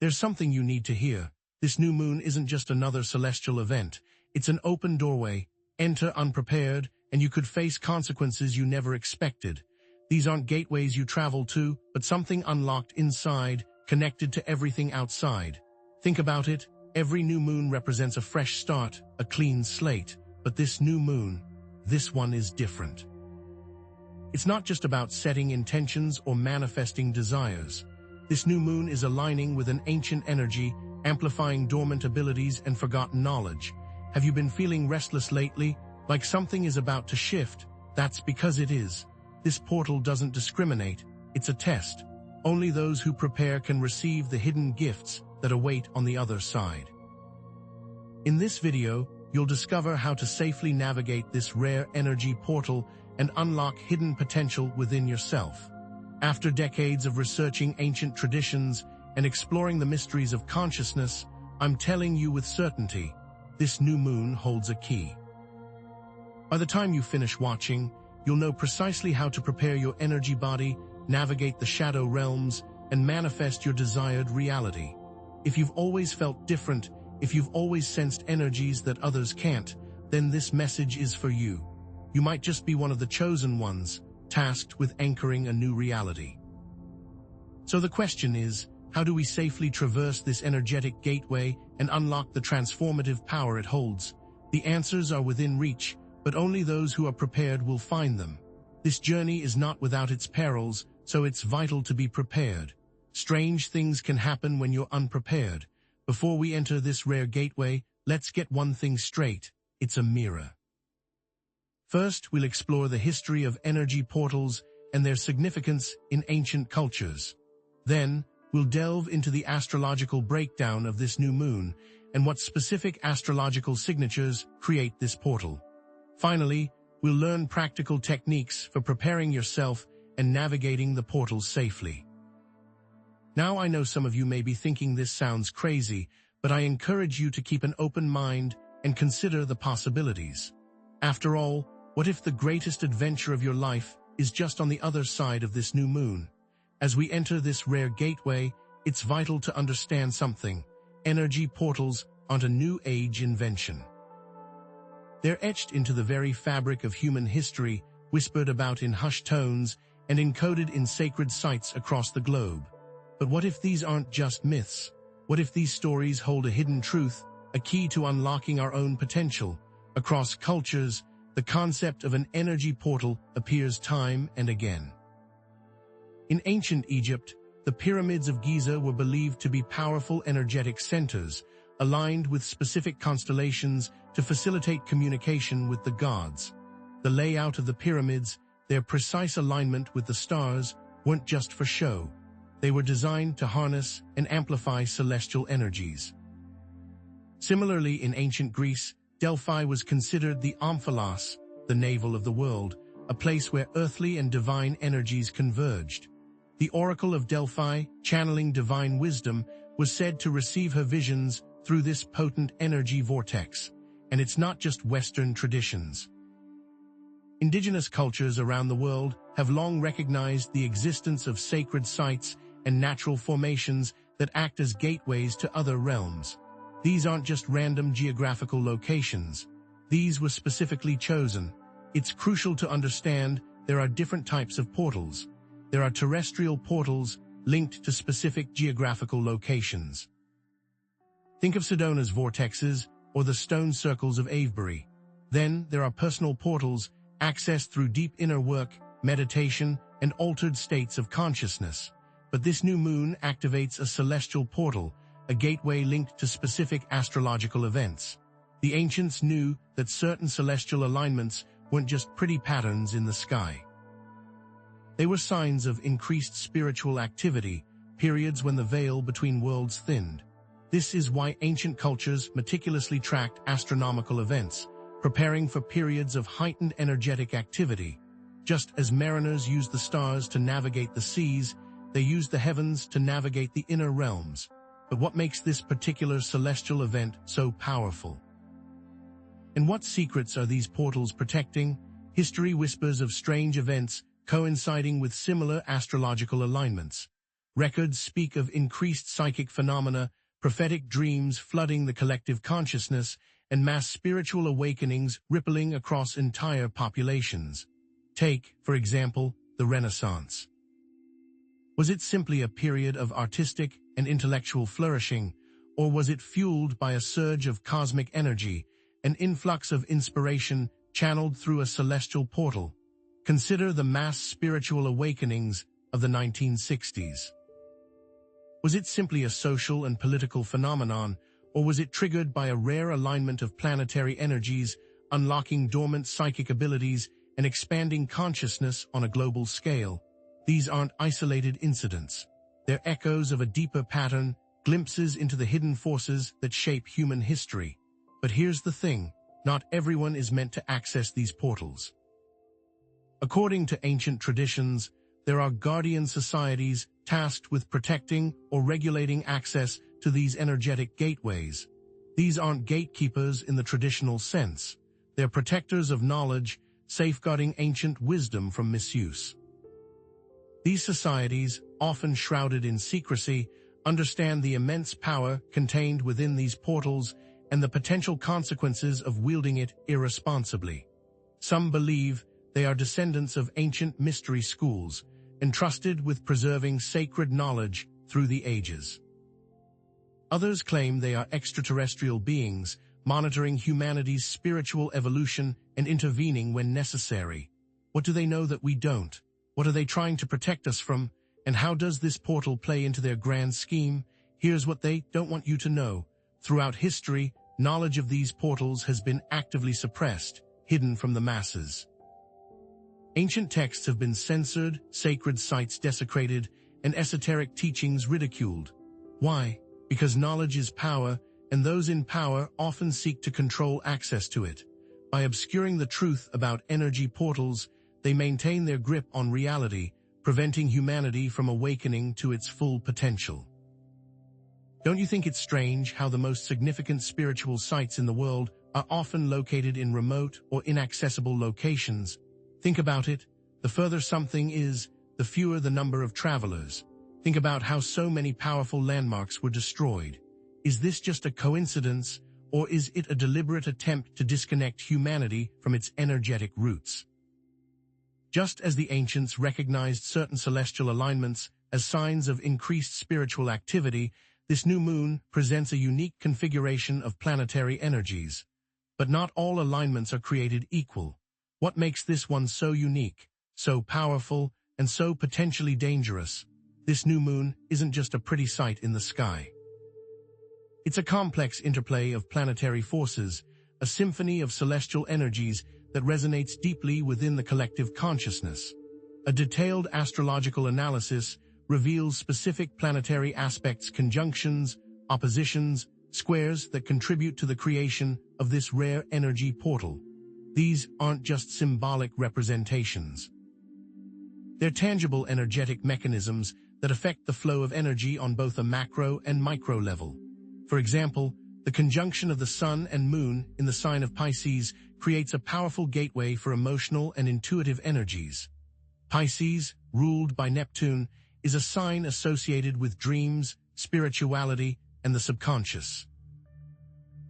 There's something you need to hear. This new moon isn't just another celestial event. It's an open doorway. Enter unprepared, and you could face consequences you never expected. These aren't gateways you travel to, but something unlocked inside, connected to everything outside. Think about it. Every new moon represents a fresh start, a clean slate. But this new moon, this one is different. It's not just about setting intentions or manifesting desires. This new moon is aligning with an ancient energy, amplifying dormant abilities and forgotten knowledge. Have you been feeling restless lately, like something is about to shift? That's because it is. This portal doesn't discriminate. It's a test. Only those who prepare can receive the hidden gifts that await on the other side. In this video, you'll discover how to safely navigate this rare energy portal and unlock hidden potential within yourself. After decades of researching ancient traditions and exploring the mysteries of consciousness, I'm telling you with certainty, this new moon holds a key. By the time you finish watching, you'll know precisely how to prepare your energy body, navigate the shadow realms, and manifest your desired reality. If you've always felt different, if you've always sensed energies that others can't, then this message is for you. You might just be one of the chosen ones, tasked with anchoring a new reality. So the question is, how do we safely traverse this energetic gateway and unlock the transformative power it holds? The answers are within reach, but only those who are prepared will find them. This journey is not without its perils, so it's vital to be prepared. Strange things can happen when you're unprepared. Before we enter this rare gateway, let's get one thing straight. It's a mirror. First, we'll explore the history of energy portals and their significance in ancient cultures. Then, we'll delve into the astrological breakdown of this new moon and what specific astrological signatures create this portal. Finally, we'll learn practical techniques for preparing yourself and navigating the portal safely. Now I know some of you may be thinking this sounds crazy, but I encourage you to keep an open mind and consider the possibilities. After all, what if the greatest adventure of your life is just on the other side of this new moon? As we enter this rare gateway, it's vital to understand something. Energy portals aren't a new age invention. They're etched into the very fabric of human history, whispered about in hushed tones, and encoded in sacred sites across the globe. But what if these aren't just myths? What if these stories hold a hidden truth, a key to unlocking our own potential? Across cultures, the concept of an energy portal appears time and again. In ancient Egypt, the pyramids of Giza were believed to be powerful energetic centers, aligned with specific constellations to facilitate communication with the gods. The layout of the pyramids, their precise alignment with the stars, weren't just for show. They were designed to harness and amplify celestial energies. Similarly, in ancient Greece, Delphi was considered the omphalos, the navel of the world, a place where earthly and divine energies converged. The Oracle of Delphi, channeling divine wisdom, was said to receive her visions through this potent energy vortex. And it's not just Western traditions. Indigenous cultures around the world have long recognized the existence of sacred sites and natural formations that act as gateways to other realms. These aren't just random geographical locations. These were specifically chosen. It's crucial to understand there are different types of portals. There are terrestrial portals linked to specific geographical locations. Think of Sedona's vortexes or the stone circles of Avebury. Then there are personal portals accessed through deep inner work, meditation, and altered states of consciousness. But this new moon activates a celestial portal, a gateway linked to specific astrological events. The ancients knew that certain celestial alignments weren't just pretty patterns in the sky. They were signs of increased spiritual activity, periods when the veil between worlds thinned. This is why ancient cultures meticulously tracked astronomical events, preparing for periods of heightened energetic activity. Just as mariners used the stars to navigate the seas, they used the heavens to navigate the inner realms. But what makes this particular celestial event so powerful? And what secrets are these portals protecting? History whispers of strange events coinciding with similar astrological alignments. Records speak of increased psychic phenomena, prophetic dreams flooding the collective consciousness, and mass spiritual awakenings rippling across entire populations. Take, for example, the Renaissance. Was it simply a period of artistic and intellectual flourishing, or was it fueled by a surge of cosmic energy, an influx of inspiration channeled through a celestial portal? Consider the mass spiritual awakenings of the 1960s. Was it simply a social and political phenomenon, or was it triggered by a rare alignment of planetary energies, unlocking dormant psychic abilities and expanding consciousness on a global scale? These aren't isolated incidents. They're echoes of a deeper pattern, glimpses into the hidden forces that shape human history. But here's the thing, not everyone is meant to access these portals. According to ancient traditions, there are guardian societies tasked with protecting or regulating access to these energetic gateways. These aren't gatekeepers in the traditional sense. They're protectors of knowledge, safeguarding ancient wisdom from misuse. These societies, often shrouded in secrecy, understand the immense power contained within these portals and the potential consequences of wielding it irresponsibly. Some believe they are descendants of ancient mystery schools, entrusted with preserving sacred knowledge through the ages. Others claim they are extraterrestrial beings, monitoring humanity's spiritual evolution and intervening when necessary. What do they know that we don't? What are they trying to protect us from? And how does this portal play into their grand scheme? Here's what they don't want you to know. Throughout history, knowledge of these portals has been actively suppressed, hidden from the masses. Ancient texts have been censored, sacred sites desecrated, and esoteric teachings ridiculed. Why? Because knowledge is power, and those in power often seek to control access to it. By obscuring the truth about energy portals, they maintain their grip on reality, preventing humanity from awakening to its full potential. Don't you think it's strange how the most significant spiritual sites in the world are often located in remote or inaccessible locations? Think about it. The further something is, the fewer the number of travelers. Think about how so many powerful landmarks were destroyed. Is this just a coincidence, or is it a deliberate attempt to disconnect humanity from its energetic roots? Just as the ancients recognized certain celestial alignments as signs of increased spiritual activity, this new moon presents a unique configuration of planetary energies. But not all alignments are created equal. What makes this one so unique, so powerful, and so potentially dangerous? This new moon isn't just a pretty sight in the sky. It's a complex interplay of planetary forces, a symphony of celestial energies that resonates deeply within the collective consciousness. A detailed astrological analysis reveals specific planetary aspects, conjunctions, oppositions, squares that contribute to the creation of this rare energy portal. These aren't just symbolic representations. They're tangible energetic mechanisms that affect the flow of energy on both a macro and micro level. For example, the conjunction of the Sun and Moon in the sign of Pisces creates a powerful gateway for emotional and intuitive energies. Pisces, ruled by Neptune, is a sign associated with dreams, spirituality, and the subconscious.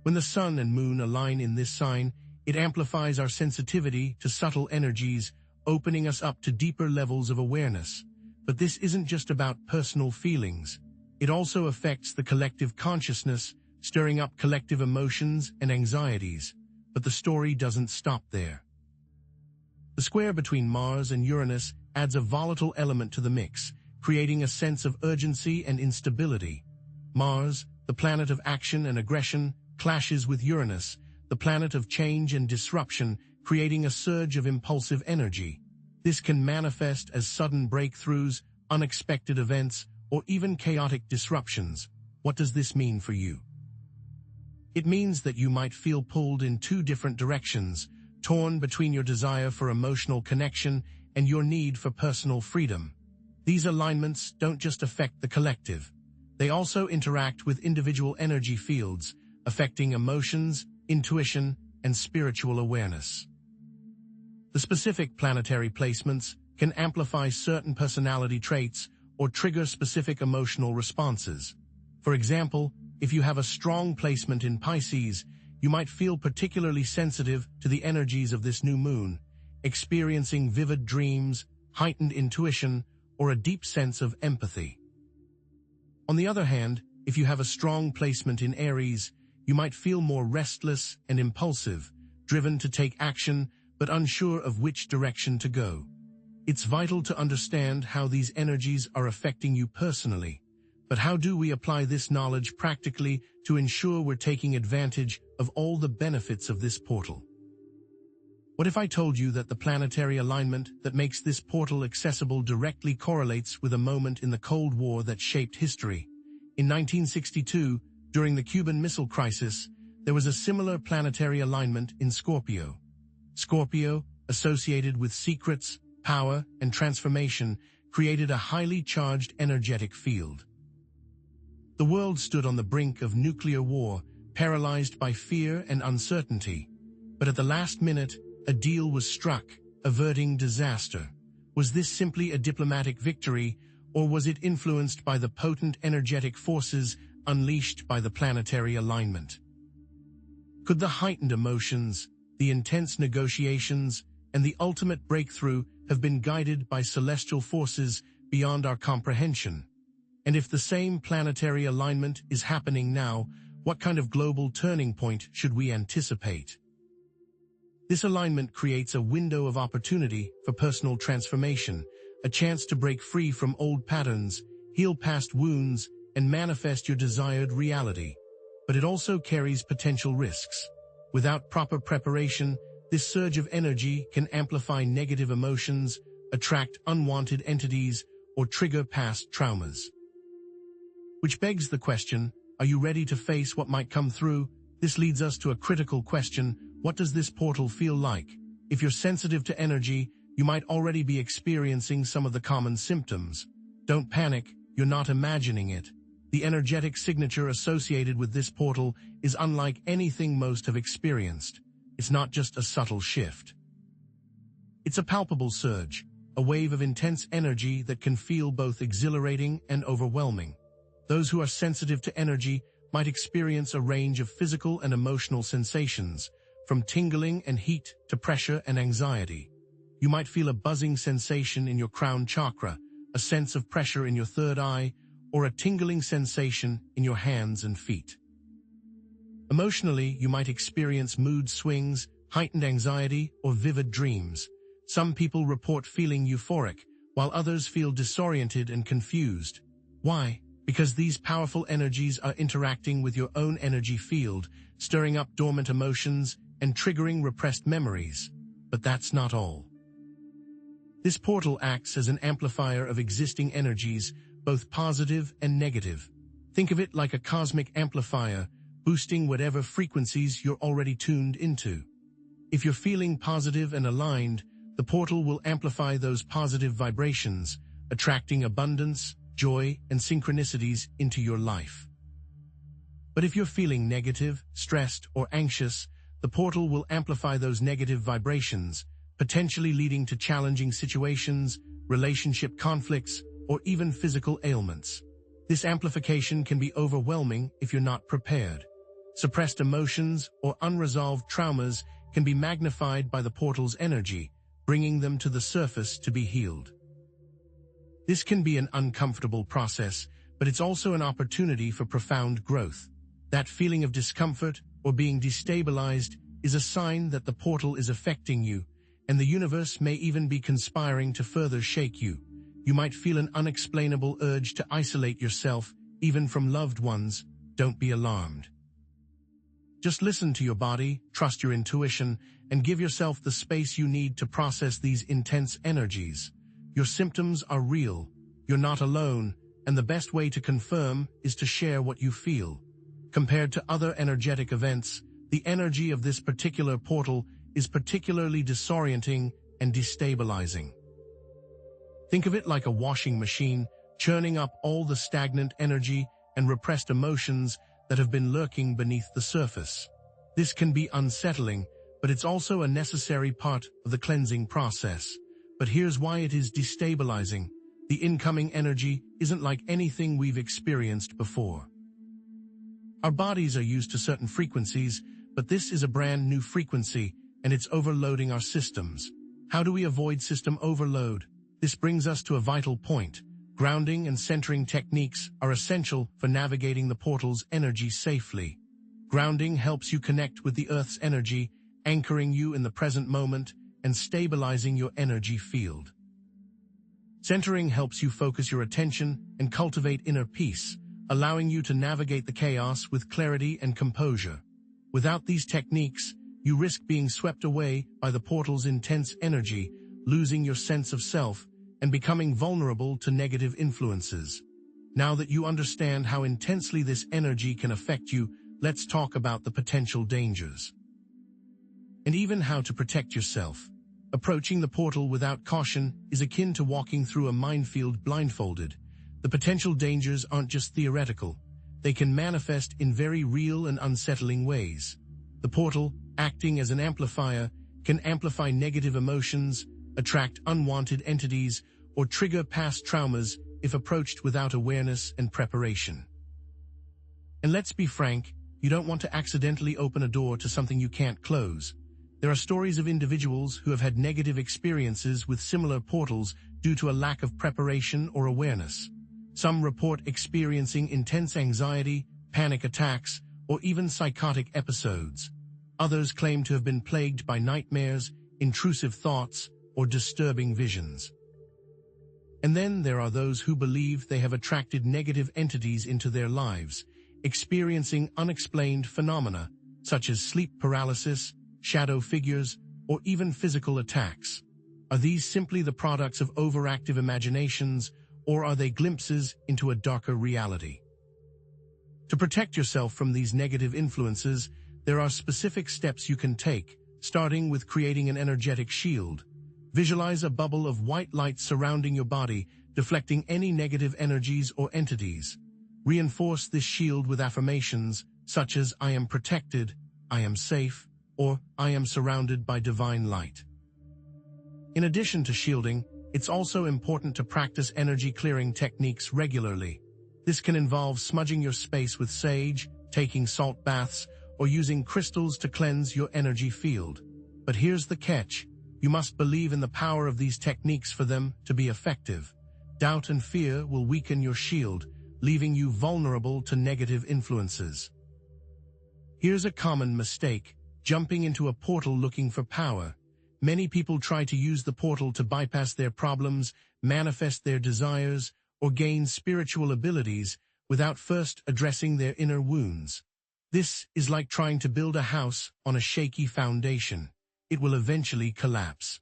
When the Sun and Moon align in this sign, it amplifies our sensitivity to subtle energies, opening us up to deeper levels of awareness. But this isn't just about personal feelings. It also affects the collective consciousness, stirring up collective emotions and anxieties. But the story doesn't stop there. The square between Mars and Uranus adds a volatile element to the mix, creating a sense of urgency and instability. Mars, the planet of action and aggression, clashes with Uranus, the planet of change and disruption, creating a surge of impulsive energy. This can manifest as sudden breakthroughs, unexpected events, or even chaotic disruptions. What does this mean for you? It means that you might feel pulled in two different directions, torn between your desire for emotional connection and your need for personal freedom. These alignments don't just affect the collective. They also interact with individual energy fields, affecting emotions, intuition, and spiritual awareness. The specific planetary placements can amplify certain personality traits or trigger specific emotional responses. For example, if you have a strong placement in Pisces, you might feel particularly sensitive to the energies of this new moon, experiencing vivid dreams, heightened intuition, or a deep sense of empathy. On the other hand, if you have a strong placement in Aries, you might feel more restless and impulsive, driven to take action but unsure of which direction to go. It's vital to understand how these energies are affecting you personally. But how do we apply this knowledge practically to ensure we're taking advantage of all the benefits of this portal? What if I told you that the planetary alignment that makes this portal accessible directly correlates with a moment in the Cold War that shaped history? In 1962, during the Cuban Missile Crisis, there was a similar planetary alignment in Scorpio. Scorpio, associated with secrets, power, and transformation, created a highly charged energetic field. The world stood on the brink of nuclear war, paralyzed by fear and uncertainty. But at the last minute, a deal was struck, averting disaster. Was this simply a diplomatic victory, or was it influenced by the potent energetic forces unleashed by the planetary alignment? Could the heightened emotions, the intense negotiations, and the ultimate breakthrough have been guided by celestial forces beyond our comprehension? And if the same planetary alignment is happening now, what kind of global turning point should we anticipate? This alignment creates a window of opportunity for personal transformation, a chance to break free from old patterns, heal past wounds, and manifest your desired reality. But it also carries potential risks. Without proper preparation, this surge of energy can amplify negative emotions, attract unwanted entities, or trigger past traumas. Which begs the question, are you ready to face what might come through? This leads us to a critical question: what does this portal feel like? If you're sensitive to energy, you might already be experiencing some of the common symptoms. Don't panic, you're not imagining it. The energetic signature associated with this portal is unlike anything most have experienced. It's not just a subtle shift. It's a palpable surge, a wave of intense energy that can feel both exhilarating and overwhelming. Those who are sensitive to energy might experience a range of physical and emotional sensations, from tingling and heat to pressure and anxiety. You might feel a buzzing sensation in your crown chakra, a sense of pressure in your third eye, or a tingling sensation in your hands and feet. Emotionally, you might experience mood swings, heightened anxiety, or vivid dreams. Some people report feeling euphoric, while others feel disoriented and confused. Why? Because these powerful energies are interacting with your own energy field, stirring up dormant emotions and triggering repressed memories. But that's not all. This portal acts as an amplifier of existing energies, both positive and negative. Think of it like a cosmic amplifier, boosting whatever frequencies you're already tuned into. If you're feeling positive and aligned, the portal will amplify those positive vibrations, attracting abundance, joy, and synchronicities into your life. But if you're feeling negative, stressed, or anxious, the portal will amplify those negative vibrations, potentially leading to challenging situations, relationship conflicts, or even physical ailments. This amplification can be overwhelming if you're not prepared. Suppressed emotions or unresolved traumas can be magnified by the portal's energy, bringing them to the surface to be healed. This can be an uncomfortable process, but it's also an opportunity for profound growth. That feeling of discomfort or being destabilized is a sign that the portal is affecting you, and the universe may even be conspiring to further shake you. You might feel an unexplainable urge to isolate yourself, even from loved ones. Don't be alarmed. Just listen to your body, trust your intuition, and give yourself the space you need to process these intense energies. Your symptoms are real, you're not alone, and the best way to confirm is to share what you feel. Compared to other energetic events, the energy of this particular portal is particularly disorienting and destabilizing. Think of it like a washing machine, churning up all the stagnant energy and repressed emotions that have been lurking beneath the surface. This can be unsettling, but it's also a necessary part of the cleansing process. But here's why it is destabilizing. The incoming energy isn't like anything we've experienced before. Our bodies are used to certain frequencies, but this is a brand new frequency, and it's overloading our systems. How do we avoid system overload? This brings us to a vital point. Grounding and centering techniques are essential for navigating the portal's energy safely. Grounding helps you connect with the Earth's energy, anchoring you in the present moment and stabilizing your energy field. Centering helps you focus your attention and cultivate inner peace, allowing you to navigate the chaos with clarity and composure. Without these techniques, you risk being swept away by the portal's intense energy, losing your sense of self, and becoming vulnerable to negative influences. Now that you understand how intensely this energy can affect you, let's talk about the potential dangers. And even how to protect yourself. Approaching the portal without caution is akin to walking through a minefield blindfolded. The potential dangers aren't just theoretical. They can manifest in very real and unsettling ways. The portal, acting as an amplifier, can amplify negative emotions, attract unwanted entities, or trigger past traumas if approached without awareness and preparation. And let's be frank, you don't want to accidentally open a door to something you can't close. There are stories of individuals who have had negative experiences with similar portals due to a lack of preparation or awareness. Some report experiencing intense anxiety, panic attacks, or even psychotic episodes. Others claim to have been plagued by nightmares, intrusive thoughts, or disturbing visions. And then there are those who believe they have attracted negative entities into their lives, experiencing unexplained phenomena such as sleep paralysis, shadow figures, or even physical attacks. Are these simply the products of overactive imaginations, or are they glimpses into a darker reality? To protect yourself from these negative influences, there are specific steps you can take, starting with creating an energetic shield. Visualize a bubble of white light surrounding your body, deflecting any negative energies or entities. Reinforce this shield with affirmations such as "I am protected," "I am safe," or "I am surrounded by divine light." In addition to shielding, it's also important to practice energy clearing techniques regularly. This can involve smudging your space with sage, taking salt baths, or using crystals to cleanse your energy field. But here's the catch. You must believe in the power of these techniques for them to be effective. Doubt and fear will weaken your shield, leaving you vulnerable to negative influences. Here's a common mistake: jumping into a portal looking for power. Many people try to use the portal to bypass their problems, manifest their desires, or gain spiritual abilities without first addressing their inner wounds. This is like trying to build a house on a shaky foundation. It will eventually collapse.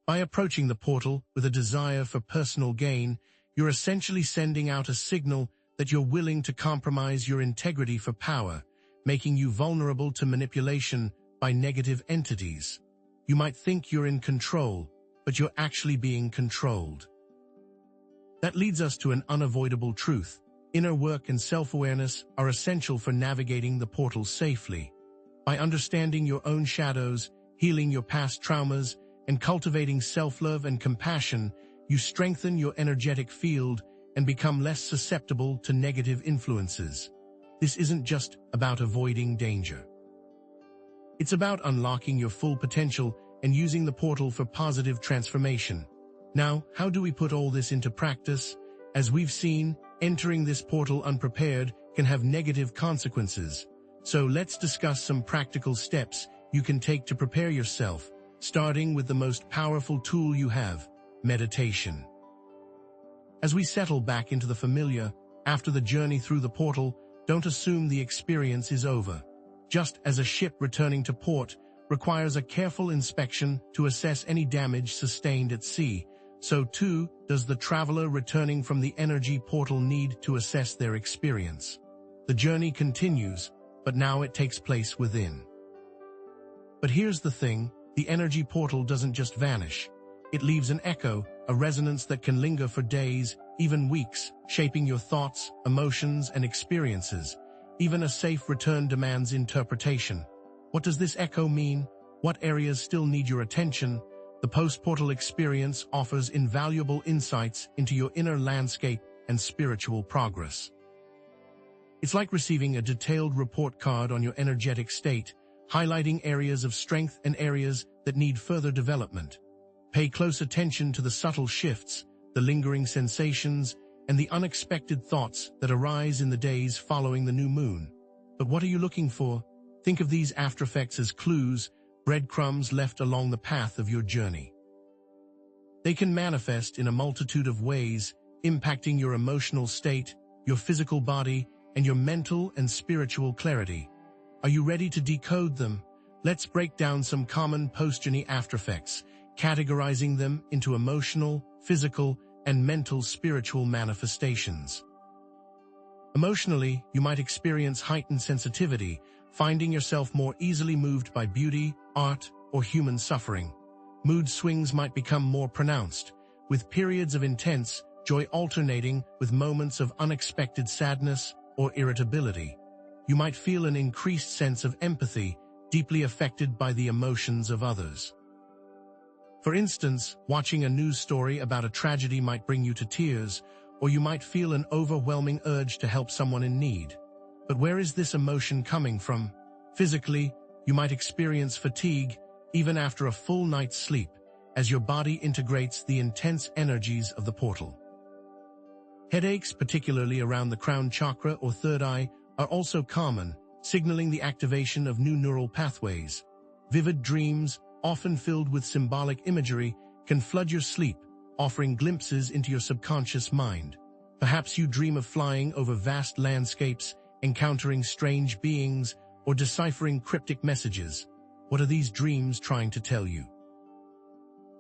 By approaching the portal with a desire for personal gain, you're essentially sending out a signal that you're willing to compromise your integrity for power, making you vulnerable to manipulation by negative entities. You might think you're in control, but you're actually being controlled. That leads us to an unavoidable truth. Inner work and self-awareness are essential for navigating the portal safely. By understanding your own shadows, healing your past traumas, and cultivating self-love and compassion, you strengthen your energetic field and become less susceptible to negative influences. This isn't just about avoiding danger. It's about unlocking your full potential and using the portal for positive transformation. Now, how do we put all this into practice? As we've seen, entering this portal unprepared can have negative consequences. So let's discuss some practical steps you can take to prepare yourself, starting with the most powerful tool you have: meditation. As we settle back into the familiar, after the journey through the portal, don't assume the experience is over. Just as a ship returning to port requires a careful inspection to assess any damage sustained at sea, so too does the traveler returning from the energy portal need to assess their experience. The journey continues, but now it takes place within. But here's the thing, the energy portal doesn't just vanish. It leaves an echo, a resonance that can linger for days, even weeks, shaping your thoughts, emotions, and experiences. Even a safe return demands interpretation. What does this echo mean? What areas still need your attention? The post-portal experience offers invaluable insights into your inner landscape and spiritual progress. It's like receiving a detailed report card on your energetic state, highlighting areas of strength and areas that need further development. Pay close attention to the subtle shifts, the lingering sensations, and the unexpected thoughts that arise in the days following the new moon. But what are you looking for? Think of these aftereffects as clues, breadcrumbs left along the path of your journey. They can manifest in a multitude of ways, impacting your emotional state, your physical body, and your mental and spiritual clarity. Are you ready to decode them? Let's break down some common post-journey aftereffects, categorizing them into emotional, physical, and mental spiritual manifestations. Emotionally, you might experience heightened sensitivity, finding yourself more easily moved by beauty, art, or human suffering. Mood swings might become more pronounced, with periods of intense joy alternating with moments of unexpected sadness or irritability. You might feel an increased sense of empathy, deeply affected by the emotions of others. For instance, watching a news story about a tragedy might bring you to tears, or you might feel an overwhelming urge to help someone in need. But where is this emotion coming from? Physically, you might experience fatigue, even after a full night's sleep, as your body integrates the intense energies of the portal. Headaches, particularly around the crown chakra or third eye, are also common, signaling the activation of new neural pathways. Vivid dreams, often filled with symbolic imagery, can flood your sleep, offering glimpses into your subconscious mind. Perhaps you dream of flying over vast landscapes, encountering strange beings, or deciphering cryptic messages. What are these dreams trying to tell you?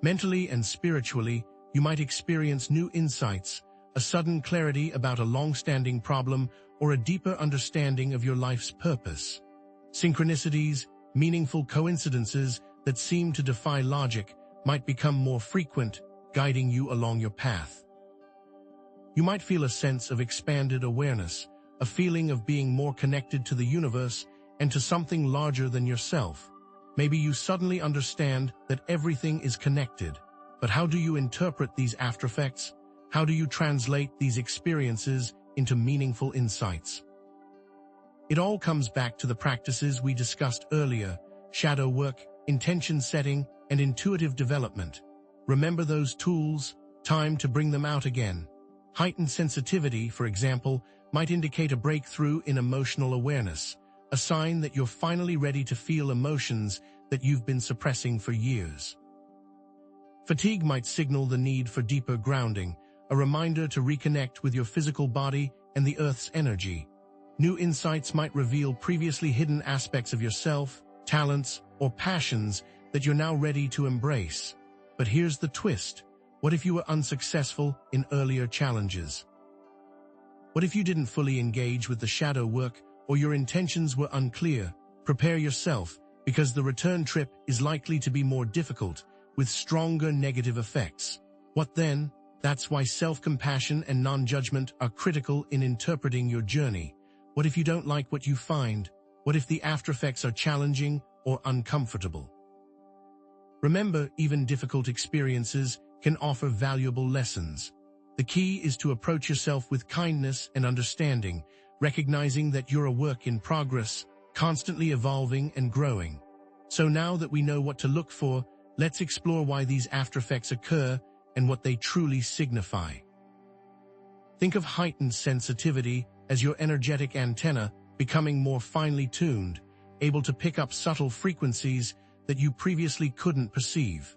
Mentally and spiritually, you might experience new insights, a sudden clarity about a long-standing problem, or a deeper understanding of your life's purpose. Synchronicities, meaningful coincidences that seem to defy logic, might become more frequent, guiding you along your path. You might feel a sense of expanded awareness, a feeling of being more connected to the universe and to something larger than yourself. Maybe you suddenly understand that everything is connected. But how do you interpret these aftereffects? How do you translate these experiences into meaningful insights? It all comes back to the practices we discussed earlier: shadow work, intention setting, and intuitive development. Remember those tools? Time to bring them out again. Heightened sensitivity, for example, might indicate a breakthrough in emotional awareness, a sign that you're finally ready to feel emotions that you've been suppressing for years. Fatigue might signal the need for deeper grounding, a reminder to reconnect with your physical body and the Earth's energy. New insights might reveal previously hidden aspects of yourself, talents, or passions that you're now ready to embrace. But here's the twist. What if you were unsuccessful in earlier challenges? What if you didn't fully engage with the shadow work, or your intentions were unclear? Prepare yourself, because the return trip is likely to be more difficult, with stronger negative effects. What then? That's why self-compassion and non-judgment are critical in interpreting your journey. What if you don't like what you find? What if the aftereffects are challenging or uncomfortable? Remember, even difficult experiences can offer valuable lessons. The key is to approach yourself with kindness and understanding, recognizing that you're a work in progress, constantly evolving and growing. So now that we know what to look for, let's explore why these aftereffects occur and what they truly signify. Think of heightened sensitivity as your energetic antenna becoming more finely tuned, able to pick up subtle frequencies that you previously couldn't perceive.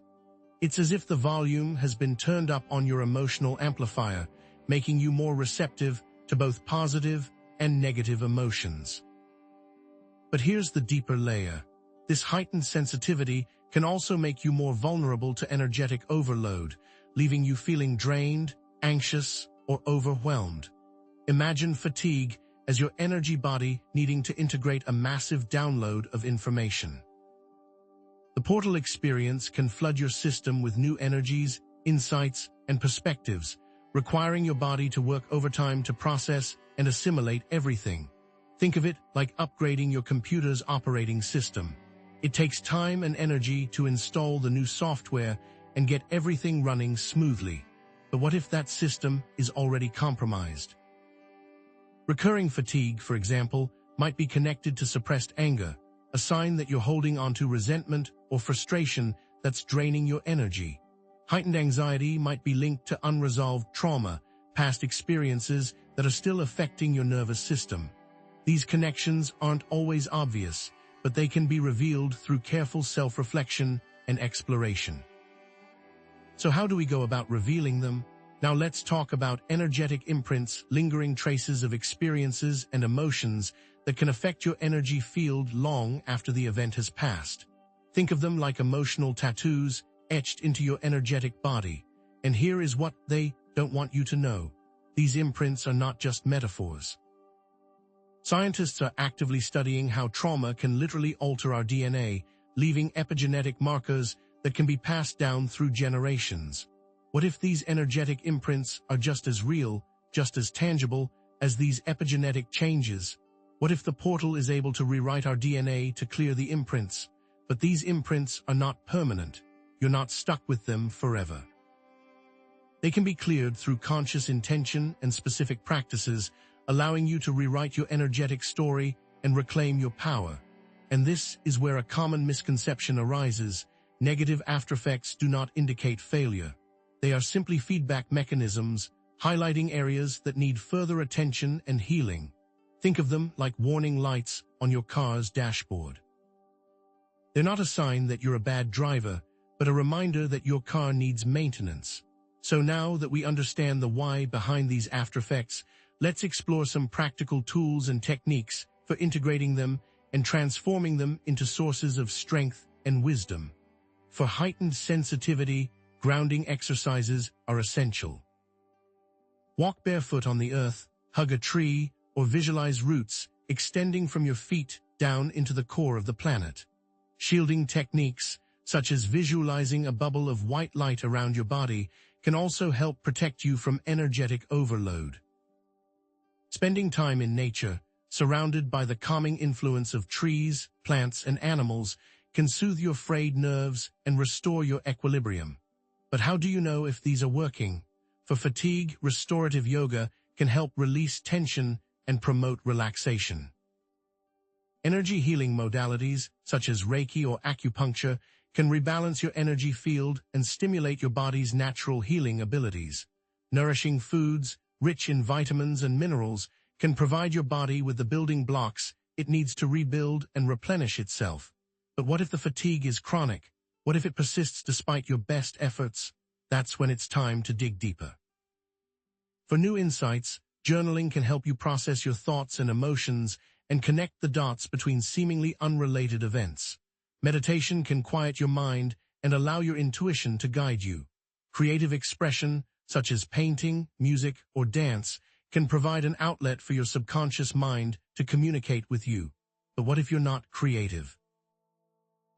It's as if the volume has been turned up on your emotional amplifier, making you more receptive to both positive and negative emotions. But here's the deeper layer. This heightened sensitivity can also make you more vulnerable to energetic overload, leaving you feeling drained, anxious, or overwhelmed. Imagine fatigue as your energy body needing to integrate a massive download of information. The portal experience can flood your system with new energies, insights, and perspectives, requiring your body to work overtime to process and assimilate everything. Think of it like upgrading your computer's operating system. It takes time and energy to install the new software, and get everything running smoothly. But what if that system is already compromised? Recurring fatigue, for example, might be connected to suppressed anger, a sign that you're holding onto resentment or frustration that's draining your energy. Heightened anxiety might be linked to unresolved trauma, past experiences that are still affecting your nervous system. These connections aren't always obvious, but they can be revealed through careful self-reflection and exploration. So how do we go about revealing them? Now let's talk about energetic imprints, lingering traces of experiences and emotions that can affect your energy field long after the event has passed. Think of them like emotional tattoos etched into your energetic body. And here is what they don't want you to know. These imprints are not just metaphors. Scientists are actively studying how trauma can literally alter our DNA, leaving epigenetic markers that can be passed down through generations. What if these energetic imprints are just as real, just as tangible, as these epigenetic changes? What if the portal is able to rewrite our DNA to clear the imprints? But these imprints are not permanent. You're not stuck with them forever. They can be cleared through conscious intention and specific practices, allowing you to rewrite your energetic story and reclaim your power. And this is where a common misconception arises. Negative aftereffects do not indicate failure. They are simply feedback mechanisms, highlighting areas that need further attention and healing. Think of them like warning lights on your car's dashboard. They're not a sign that you're a bad driver, but a reminder that your car needs maintenance. So now that we understand the why behind these aftereffects, let's explore some practical tools and techniques for integrating them and transforming them into sources of strength and wisdom. For heightened sensitivity, grounding exercises are essential. Walk barefoot on the earth, hug a tree, or visualize roots extending from your feet down into the core of the planet. Shielding techniques, such as visualizing a bubble of white light around your body, can also help protect you from energetic overload. Spending time in nature, surrounded by the calming influence of trees, plants, and animals, can soothe your frayed nerves and restore your equilibrium. But how do you know if these are working? For fatigue, restorative yoga can help release tension and promote relaxation. Energy healing modalities, such as Reiki or acupuncture, can rebalance your energy field and stimulate your body's natural healing abilities. Nourishing foods, rich in vitamins and minerals, can provide your body with the building blocks it needs to rebuild and replenish itself. But what if the fatigue is chronic? What if it persists despite your best efforts? That's when it's time to dig deeper. For new insights, journaling can help you process your thoughts and emotions and connect the dots between seemingly unrelated events. Meditation can quiet your mind and allow your intuition to guide you. Creative expression, such as painting, music, or dance, can provide an outlet for your subconscious mind to communicate with you. But what if you're not creative?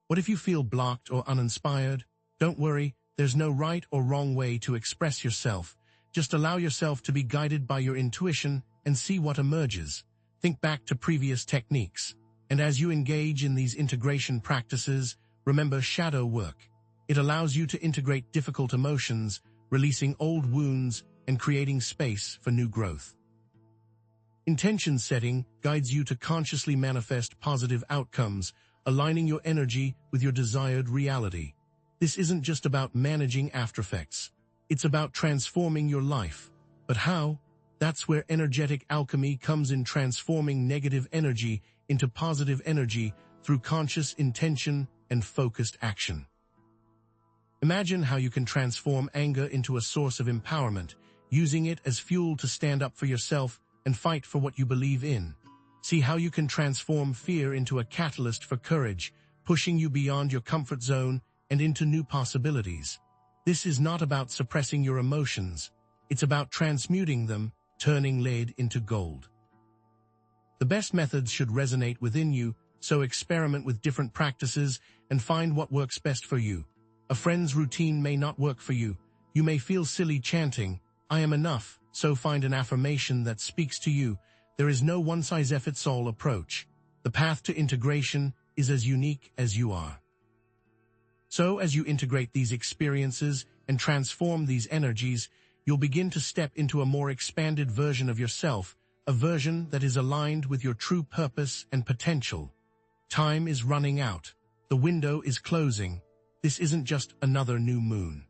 What if you feel blocked or uninspired? Don't worry, there's no right or wrong way to express yourself. Just allow yourself to be guided by your intuition and see what emerges. Think back to previous techniques. And as you engage in these integration practices, remember shadow work. It allows you to integrate difficult emotions, releasing old wounds and creating space for new growth. Intention setting guides you to consciously manifest positive outcomes, aligning your energy with your desired reality. This isn't just about managing aftereffects. It's about transforming your life. But how? That's where energetic alchemy comes in, transforming negative energy into positive energy through conscious intention and focused action. Imagine how you can transform anger into a source of empowerment, using it as fuel to stand up for yourself and fight for what you believe in. See how you can transform fear into a catalyst for courage, pushing you beyond your comfort zone and into new possibilities. This is not about suppressing your emotions. It's about transmuting them, turning lead into gold. The best methods should resonate within you, so experiment with different practices and find what works best for you. A friend's routine may not work for you. You may feel silly chanting, "I am enough," so find an affirmation that speaks to you. There is no one-size-fits-all approach. The path to integration is as unique as you are. So as you integrate these experiences and transform these energies, you'll begin to step into a more expanded version of yourself, a version that is aligned with your true purpose and potential. Time is running out. The window is closing. This isn't just another new moon.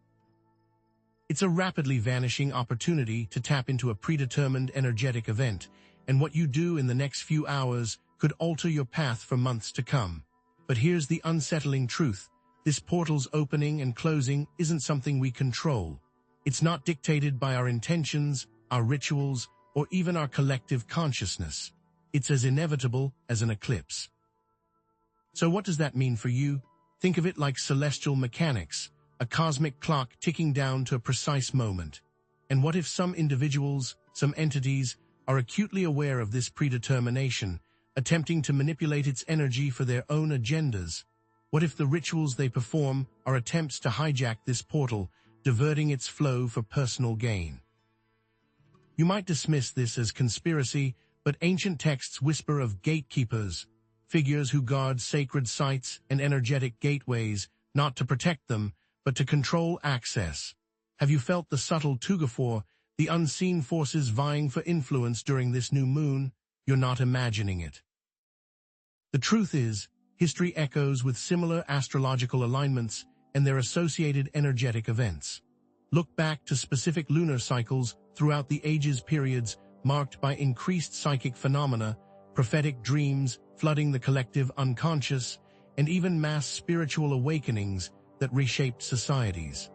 It's a rapidly vanishing opportunity to tap into a predetermined energetic event, and what you do in the next few hours could alter your path for months to come. But here's the unsettling truth. This portal's opening and closing isn't something we control. It's not dictated by our intentions, our rituals, or even our collective consciousness. It's as inevitable as an eclipse. So what does that mean for you? Think of it like celestial mechanics, a cosmic clock ticking down to a precise moment. And what if some individuals, some entities, are acutely aware of this predetermination, attempting to manipulate its energy for their own agendas? What if the rituals they perform are attempts to hijack this portal, diverting its flow for personal gain? You might dismiss this as conspiracy, but ancient texts whisper of gatekeepers, figures who guard sacred sites and energetic gateways, not to protect them, but to control access. Have you felt the subtle tugafor, the unseen forces vying for influence during this new moon? You're not imagining it. The truth is, history echoes with similar astrological alignments and their associated energetic events. Look back to specific lunar cycles throughout the ages, periods marked by increased psychic phenomena, prophetic dreams flooding the collective unconscious, and even mass spiritual awakenings that reshaped societies.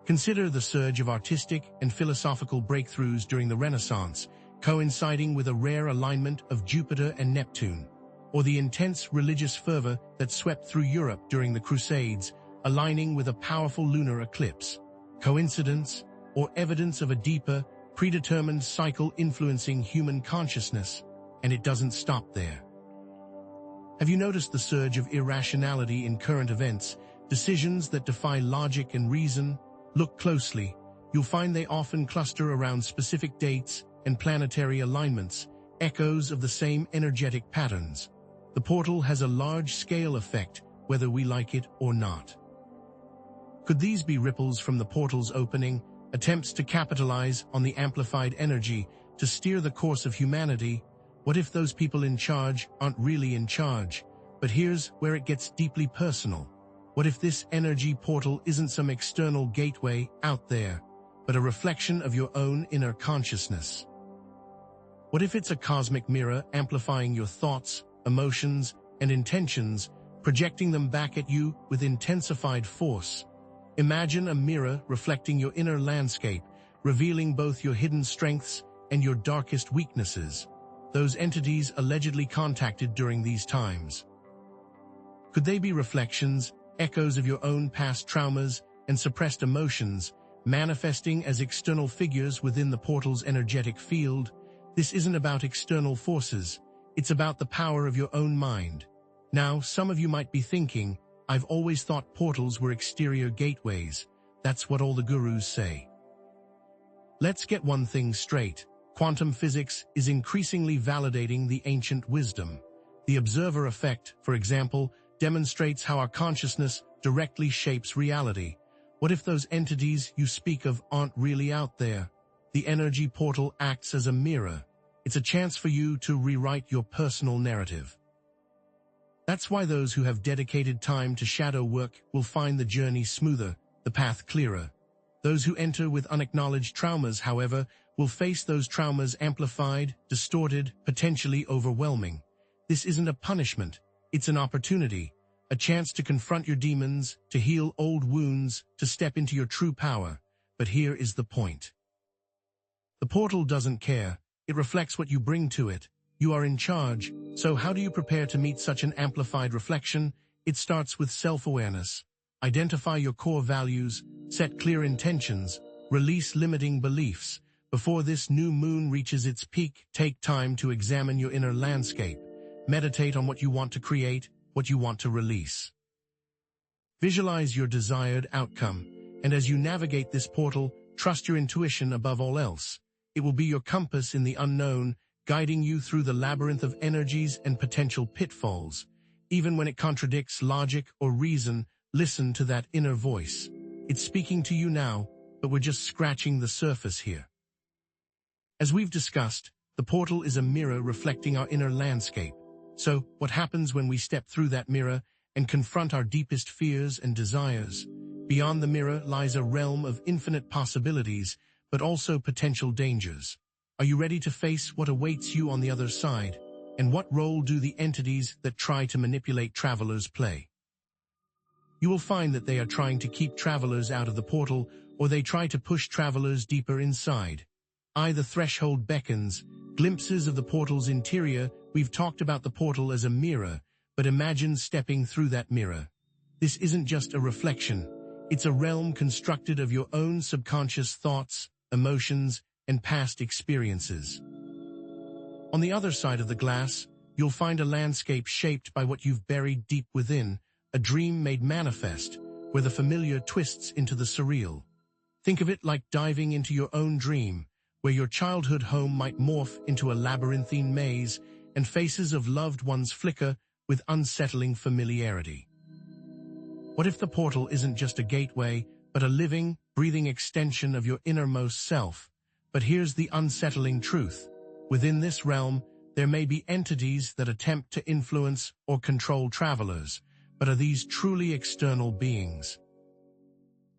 Consider the surge of artistic and philosophical breakthroughs during the Renaissance, coinciding with a rare alignment of Jupiter and Neptune, or the intense religious fervor that swept through Europe during the Crusades, aligning with a powerful lunar eclipse. Coincidence, or evidence of a deeper, predetermined cycle influencing human consciousness? And it doesn't stop there. Have you noticed the surge of irrationality in current events, decisions that defy logic and reason? Look closely. You'll find they often cluster around specific dates and planetary alignments, echoes of the same energetic patterns. The portal has a large-scale effect, whether we like it or not. Could these be ripples from the portal's opening, attempts to capitalize on the amplified energy to steer the course of humanity? What if those people in charge aren't really in charge? But here's where it gets deeply personal. What if this energy portal isn't some external gateway out there, but a reflection of your own inner consciousness? What if it's a cosmic mirror amplifying your thoughts, emotions, and intentions, projecting them back at you with intensified force? Imagine a mirror reflecting your inner landscape, revealing both your hidden strengths and your darkest weaknesses. Those entities allegedly contacted during these times. Could they be reflections, echoes of your own past traumas and suppressed emotions, manifesting as external figures within the portal's energetic field? This isn't about external forces, it's about the power of your own mind. Now, some of you might be thinking, I've always thought portals were exterior gateways. That's what all the gurus say. Let's get one thing straight. Quantum physics is increasingly validating the ancient wisdom. The observer effect, for example, demonstrates how our consciousness directly shapes reality. What if those entities you speak of aren't really out there? The energy portal acts as a mirror. It's a chance for you to rewrite your personal narrative. That's why those who have dedicated time to shadow work will find the journey smoother, the path clearer. Those who enter with unacknowledged traumas, however, will face those traumas amplified, distorted, potentially overwhelming. This isn't a punishment, it's an opportunity, a chance to confront your demons, to heal old wounds, to step into your true power. But here is the point. The portal doesn't care, it reflects what you bring to it. You are in charge, so how do you prepare to meet such an amplified reflection? It starts with self-awareness. Identify your core values, set clear intentions, release limiting beliefs. Before this new moon reaches its peak, take time to examine your inner landscape. Meditate on what you want to create, what you want to release. Visualize your desired outcome, and as you navigate this portal, trust your intuition above all else. It will be your compass in the unknown, guiding you through the labyrinth of energies and potential pitfalls. Even when it contradicts logic or reason, Listen to that inner voice. It's speaking to you now, but we're just scratching the surface here. As we've discussed, the portal is a mirror reflecting our inner landscape. So, what happens when we step through that mirror and confront our deepest fears and desires? Beyond the mirror lies a realm of infinite possibilities, but also potential dangers. Are you ready to face what awaits you on the other side? And what role do the entities that try to manipulate travelers play? You will find that they are trying to keep travelers out of the portal, or they try to push travelers deeper inside. The threshold beckons, glimpses of the portal's interior. We've talked about the portal as a mirror, but imagine stepping through that mirror. This isn't just a reflection. It's a realm constructed of your own subconscious thoughts, emotions, and past experiences. On the other side of the glass, you'll find a landscape shaped by what you've buried deep within, a dream made manifest, where the familiar twists into the surreal. Think of it like diving into your own dream, where your childhood home might morph into a labyrinthine maze and faces of loved ones flicker with unsettling familiarity. What if the portal isn't just a gateway, but a living, breathing extension of your innermost self? But here's the unsettling truth. Within this realm, there may be entities that attempt to influence or control travelers, but are these truly external beings?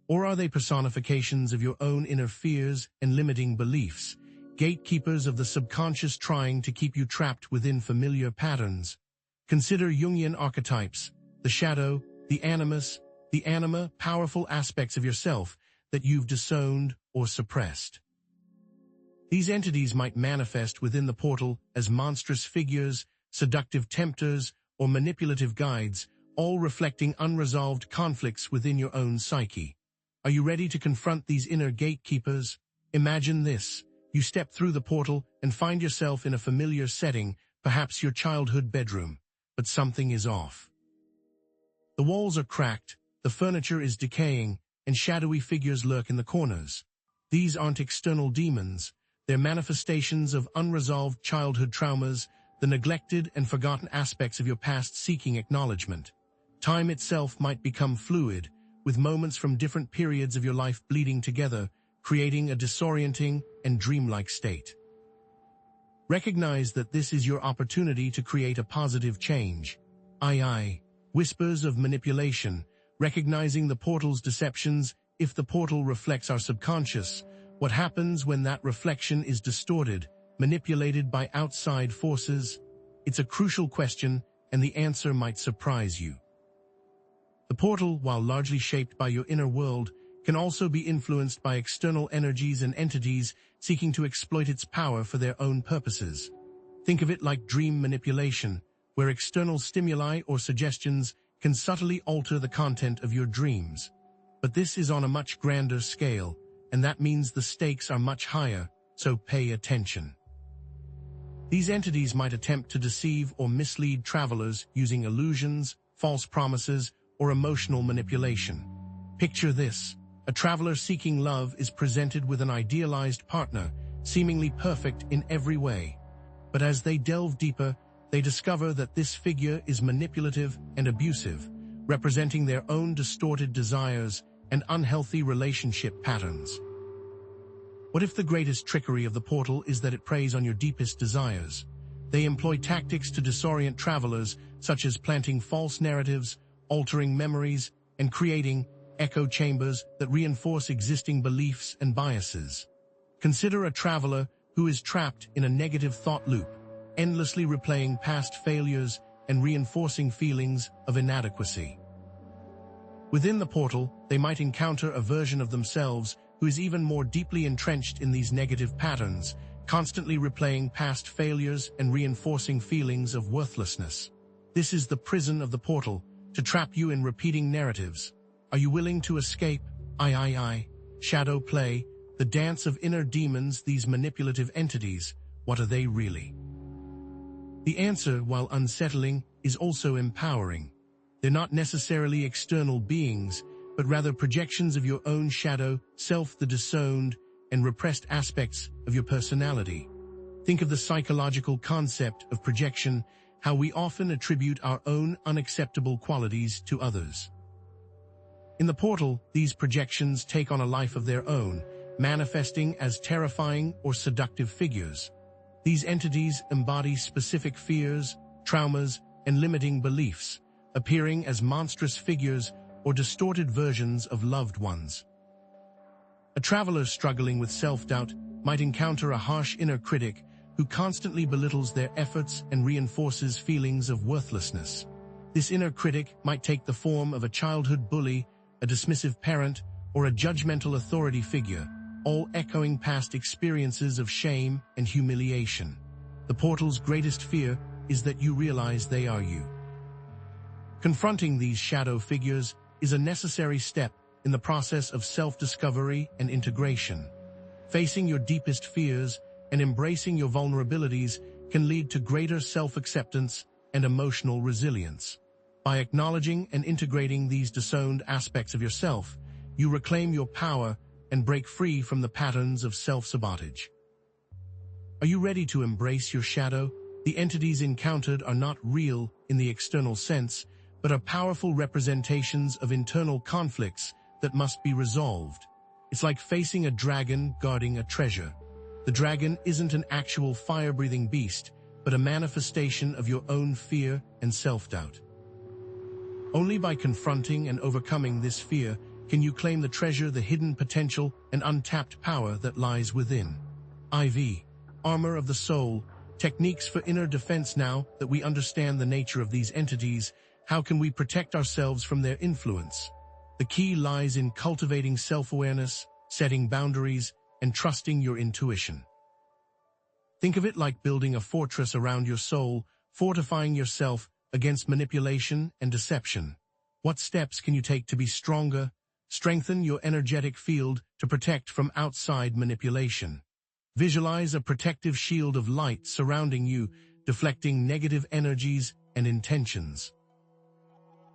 Or are they personifications of your own inner fears and limiting beliefs, gatekeepers of the subconscious trying to keep you trapped within familiar patterns? Consider Jungian archetypes, the shadow, the animus, the anima, powerful aspects of yourself that you've disowned or suppressed. These entities might manifest within the portal as monstrous figures, seductive tempters, or manipulative guides, all reflecting unresolved conflicts within your own psyche. Are you ready to confront these inner gatekeepers? Imagine this. You step through the portal and find yourself in a familiar setting, perhaps your childhood bedroom, but something is off. The walls are cracked, the furniture is decaying, and shadowy figures lurk in the corners. These aren't external demons. They're manifestations of unresolved childhood traumas, the neglected and forgotten aspects of your past seeking acknowledgement. Time itself might become fluid, with moments from different periods of your life bleeding together, creating a disorienting and dreamlike state. Recognize that this is your opportunity to create a positive change. Whispers of manipulation, recognizing the portal's deceptions. If the portal reflects our subconscious, what happens when that reflection is distorted, manipulated by outside forces? It's a crucial question, and the answer might surprise you. The portal, while largely shaped by your inner world, can also be influenced by external energies and entities seeking to exploit its power for their own purposes. Think of it like dream manipulation, where external stimuli or suggestions can subtly alter the content of your dreams. But this is on a much grander scale, and that means the stakes are much higher, so pay attention. These entities might attempt to deceive or mislead travelers using illusions, false promises, or emotional manipulation. Picture this. A traveler seeking love is presented with an idealized partner, seemingly perfect in every way. But as they delve deeper, they discover that this figure is manipulative and abusive, representing their own distorted desires and unhealthy relationship patterns. What if the greatest trickery of the portal is that it preys on your deepest desires? They employ tactics to disorient travelers, such as planting false narratives, altering memories, and creating echo chambers that reinforce existing beliefs and biases. Consider a traveler who is trapped in a negative thought loop, endlessly replaying past failures and reinforcing feelings of inadequacy. Within the portal, they might encounter a version of themselves who is even more deeply entrenched in these negative patterns, constantly replaying past failures and reinforcing feelings of worthlessness. This is the prison of the portal, to trap you in repeating narratives. Are you willing to escape? Shadow play, the dance of inner demons, these manipulative entities. What are they really? The answer, while unsettling, is also empowering. They're not necessarily external beings, but rather projections of your own shadow, self, the disowned and repressed aspects of your personality. Think of the psychological concept of projection, how we often attribute our own unacceptable qualities to others. In the portal, these projections take on a life of their own, manifesting as terrifying or seductive figures. These entities embody specific fears, traumas, and limiting beliefs, appearing as monstrous figures or distorted versions of loved ones. A traveler struggling with self-doubt might encounter a harsh inner critic who constantly belittles their efforts and reinforces feelings of worthlessness. This inner critic might take the form of a childhood bully, a dismissive parent, or a judgmental authority figure, all echoing past experiences of shame and humiliation. The portal's greatest fear is that you realize they are you. Confronting these shadow figures is a necessary step in the process of self-discovery and integration. Facing your deepest fears and embracing your vulnerabilities can lead to greater self-acceptance and emotional resilience. By acknowledging and integrating these disowned aspects of yourself, you reclaim your power and break free from the patterns of self-sabotage. Are you ready to embrace your shadow? The entities encountered are not real in the external sense, but are powerful representations of internal conflicts that must be resolved. It's like facing a dragon guarding a treasure. The dragon isn't an actual fire-breathing beast, but a manifestation of your own fear and self-doubt. Only by confronting and overcoming this fear can you claim the treasure, the hidden potential, and untapped power that lies within. IV. Armor of the Soul. Techniques for inner defense. Now that we understand the nature of these entities, how can we protect ourselves from their influence? The key lies in cultivating self-awareness, setting boundaries, and trusting your intuition. Think of it like building a fortress around your soul, fortifying yourself against manipulation and deception. What steps can you take to be stronger? Strengthen your energetic field to protect from outside manipulation. Visualize a protective shield of light surrounding you, deflecting negative energies and intentions.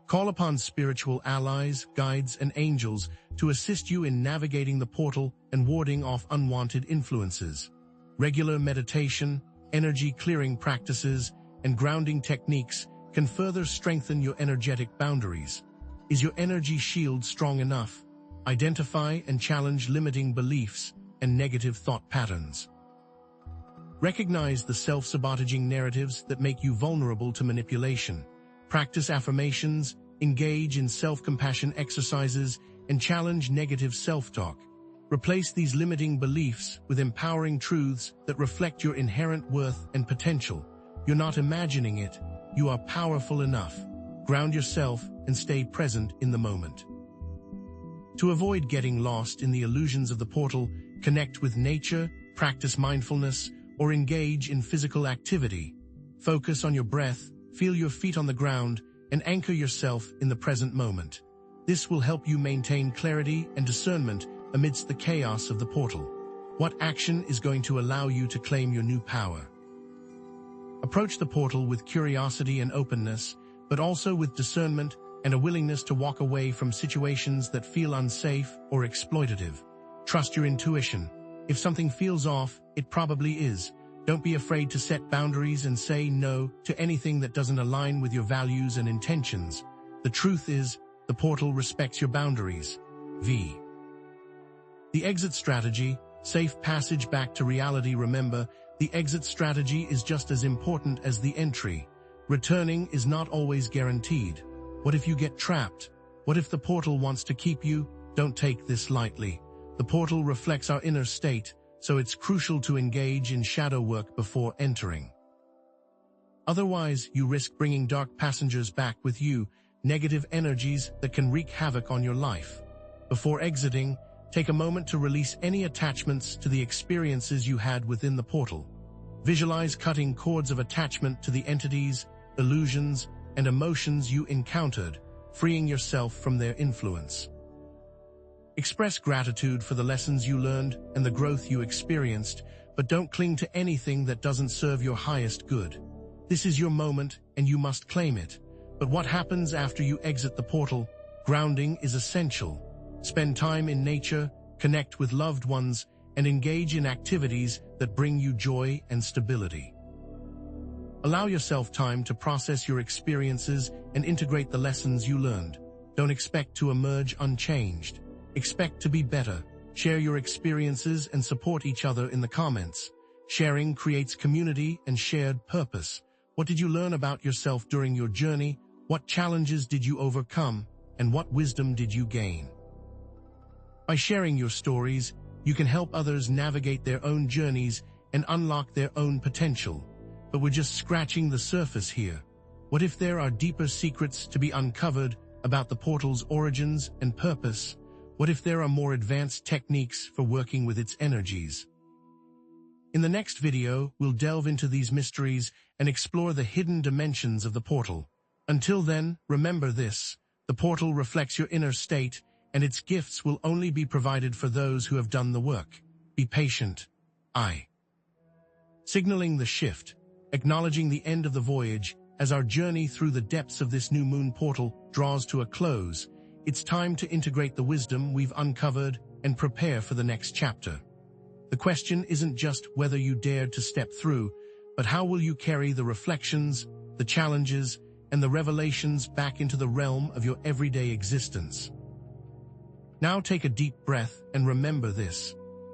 Call upon spiritual allies, guides, and angels to assist you in navigating the portal and warding off unwanted influences. Regular meditation, energy clearing practices, and grounding techniques can further strengthen your energetic boundaries. Is your energy shield strong enough? Identify and challenge limiting beliefs and negative thought patterns. Recognize the self-sabotaging narratives that make you vulnerable to manipulation. Practice affirmations, engage in self-compassion exercises, and challenge negative self-talk. Replace these limiting beliefs with empowering truths that reflect your inherent worth and potential. You're not imagining it. You are powerful enough. Ground yourself and stay present in the moment. To avoid getting lost in the illusions of the portal, connect with nature, practice mindfulness, or engage in physical activity. Focus on your breath, feel your feet on the ground, and anchor yourself in the present moment. This will help you maintain clarity and discernment amidst the chaos of the portal. What action is going to allow you to claim your new power? Approach the portal with curiosity and openness, but also with discernment and a willingness to walk away from situations that feel unsafe or exploitative. Trust your intuition. If something feels off, it probably is. Don't be afraid to set boundaries and say no to anything that doesn't align with your values and intentions. The truth is, the portal respects your boundaries. V. The exit strategy, safe passage back to reality. Remember, the exit strategy is just as important as the entry. Returning is not always guaranteed. What if you get trapped? What if the portal wants to keep you? Don't take this lightly. The portal reflects our inner state, so it's crucial to engage in shadow work before entering. Otherwise, you risk bringing dark passengers back with you, negative energies that can wreak havoc on your life. Before exiting, take a moment to release any attachments to the experiences you had within the portal. Visualize cutting cords of attachment to the entities, illusions, and emotions you encountered, freeing yourself from their influence. Express gratitude for the lessons you learned and the growth you experienced, but don't cling to anything that doesn't serve your highest good. This is your moment, and you must claim it. But what happens after you exit the portal? Grounding is essential. Spend time in nature, connect with loved ones, and engage in activities that bring you joy and stability. Allow yourself time to process your experiences and integrate the lessons you learned. Don't expect to emerge unchanged. Expect to be better. Share your experiences and support each other in the comments. Sharing creates community and shared purpose. What did you learn about yourself during your journey? What challenges did you overcome? And what wisdom did you gain? By sharing your stories, you can help others navigate their own journeys and unlock their own potential. But we're just scratching the surface here. What if there are deeper secrets to be uncovered about the portal's origins and purpose? What if there are more advanced techniques for working with its energies? In the next video, we'll delve into these mysteries and explore the hidden dimensions of the portal. Until then, remember this: the portal reflects your inner state, and its gifts will only be provided for those who have done the work. Be patient. Signaling the shift, acknowledging the end of the voyage, as our journey through the depths of this new moon portal draws to a close, it's time to integrate the wisdom we've uncovered and prepare for the next chapter. The question isn't just whether you dared to step through, but how will you carry the reflections, the challenges, and the revelations back into the realm of your everyday existence. Now take a deep breath and remember this.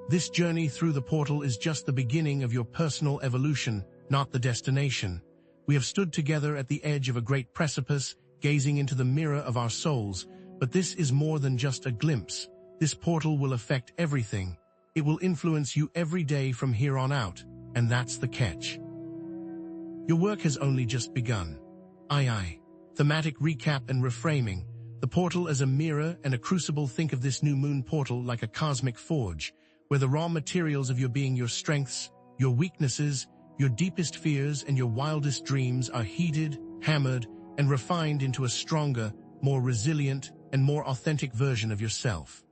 This journey through the portal is just the beginning of your personal evolution, not the destination. We have stood together at the edge of a great precipice, gazing into the mirror of our souls, but this is more than just a glimpse. This portal will affect everything. It will influence you every day from here on out, and that's the catch. Your work has only just begun. Thematic recap and reframing. The portal as a mirror and a crucible. Think of this new moon portal like a cosmic forge, where the raw materials of your being, your strengths, your weaknesses, your deepest fears, and your wildest dreams are heated, hammered, and refined into a stronger, more resilient, and more authentic version of yourself.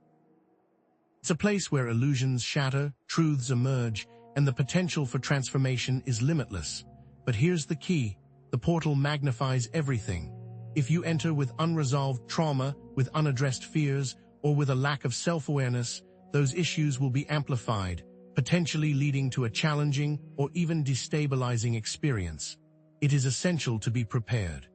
It's a place where illusions shatter, truths emerge, and the potential for transformation is limitless. But here's the key: the portal magnifies everything. If you enter with unresolved trauma, with unaddressed fears, or with a lack of self-awareness, those issues will be amplified, potentially leading to a challenging or even destabilizing experience. It is essential to be prepared.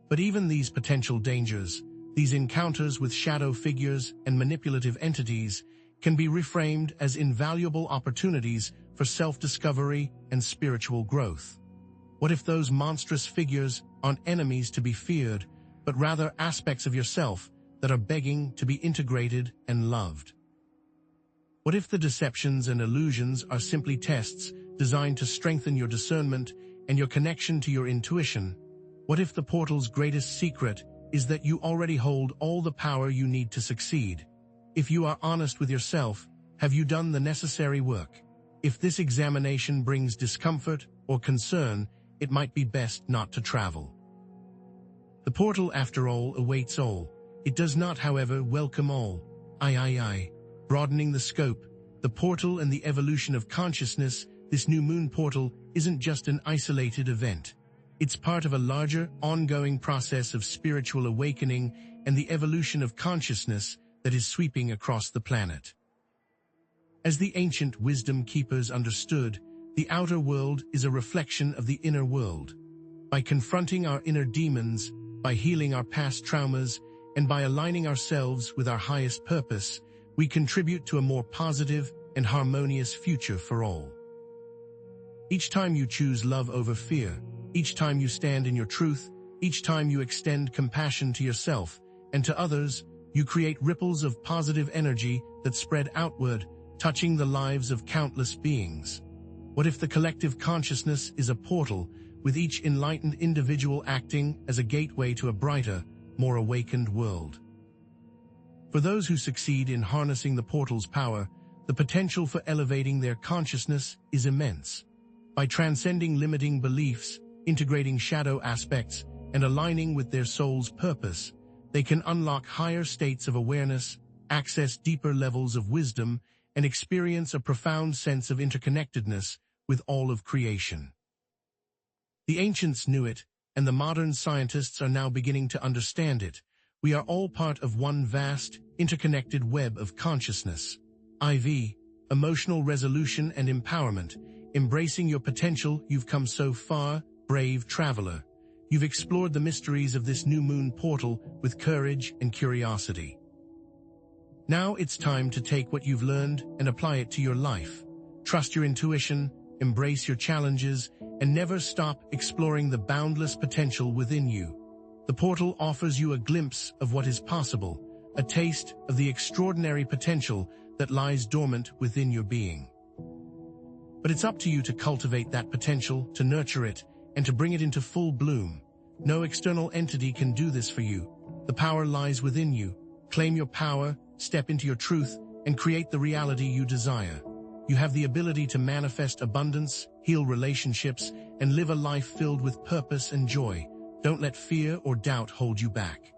But even these potential dangers, these encounters with shadow figures and manipulative entities, can be reframed as invaluable opportunities for self-discovery and spiritual growth. What if those monstrous figures aren't enemies to be feared, but rather aspects of yourself that are begging to be integrated and loved? What if the deceptions and illusions are simply tests designed to strengthen your discernment and your connection to your intuition? What if the portal's greatest secret is that you already hold all the power you need to succeed? If you are honest with yourself, have you done the necessary work? If this examination brings discomfort or concern, it might be best not to travel. The portal, after all, awaits all. It does not, however, welcome all. Broadening the scope, the portal and the evolution of consciousness, this new moon portal isn't just an isolated event. It's part of a larger, ongoing process of spiritual awakening and the evolution of consciousness that is sweeping across the planet. As the ancient wisdom keepers understood, the outer world is a reflection of the inner world. By confronting our inner demons, by healing our past traumas, and by aligning ourselves with our highest purpose, we contribute to a more positive and harmonious future for all. Each time you choose love over fear, each time you stand in your truth, each time you extend compassion to yourself and to others, you create ripples of positive energy that spread outward, touching the lives of countless beings. What if the collective consciousness is a portal, with each enlightened individual acting as a gateway to a brighter, more awakened world? For those who succeed in harnessing the portal's power, the potential for elevating their consciousness is immense. By transcending limiting beliefs, integrating shadow aspects, and aligning with their soul's purpose, they can unlock higher states of awareness, access deeper levels of wisdom, and experience a profound sense of interconnectedness with all of creation. The ancients knew it, and the modern scientists are now beginning to understand it. We are all part of one vast, interconnected web of consciousness. Emotional resolution and empowerment. Embracing your potential, you've come so far, brave traveler. You've explored the mysteries of this new moon portal with courage and curiosity. Now it's time to take what you've learned and apply it to your life. Trust your intuition, embrace your challenges, and never stop exploring the boundless potential within you. The portal offers you a glimpse of what is possible, a taste of the extraordinary potential that lies dormant within your being. But it's up to you to cultivate that potential, to nurture it, and to bring it into full bloom. No external entity can do this for you. The power lies within you. Claim your power, step into your truth, and create the reality you desire. You have the ability to manifest abundance, heal relationships, and live a life filled with purpose and joy. Don't let fear or doubt hold you back.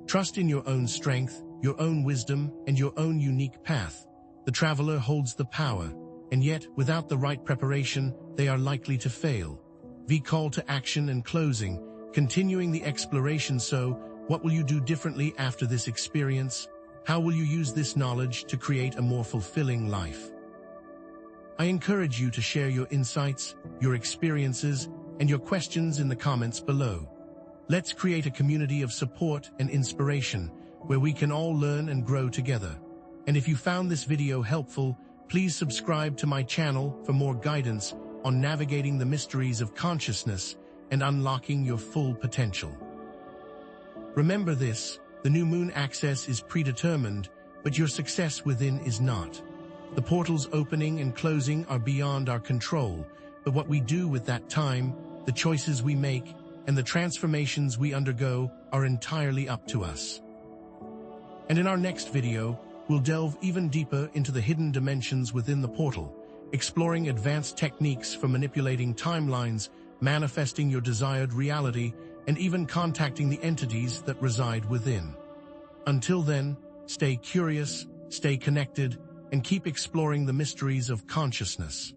Trust in your own strength, your own wisdom, and your own unique path. The traveler holds the power, and yet, without the right preparation, they are likely to fail. The call to action and closing, continuing the exploration. So, what will you do differently after this experience? How will you use this knowledge to create a more fulfilling life? I encourage you to share your insights, your experiences, and your questions in the comments below. Let's create a community of support and inspiration, where we can all learn and grow together. And if you found this video helpful, please subscribe to my channel for more guidance on navigating the mysteries of consciousness and unlocking your full potential. Remember this, the new moon access is predetermined, but your success within is not. The portal's opening and closing are beyond our control, but what we do with that time, the choices we make, and the transformations we undergo are entirely up to us. And in our next video, we'll delve even deeper into the hidden dimensions within the portal, exploring advanced techniques for manipulating timelines, manifesting your desired reality, and even contacting the entities that reside within. Until then, stay curious, stay connected, and keep exploring the mysteries of consciousness.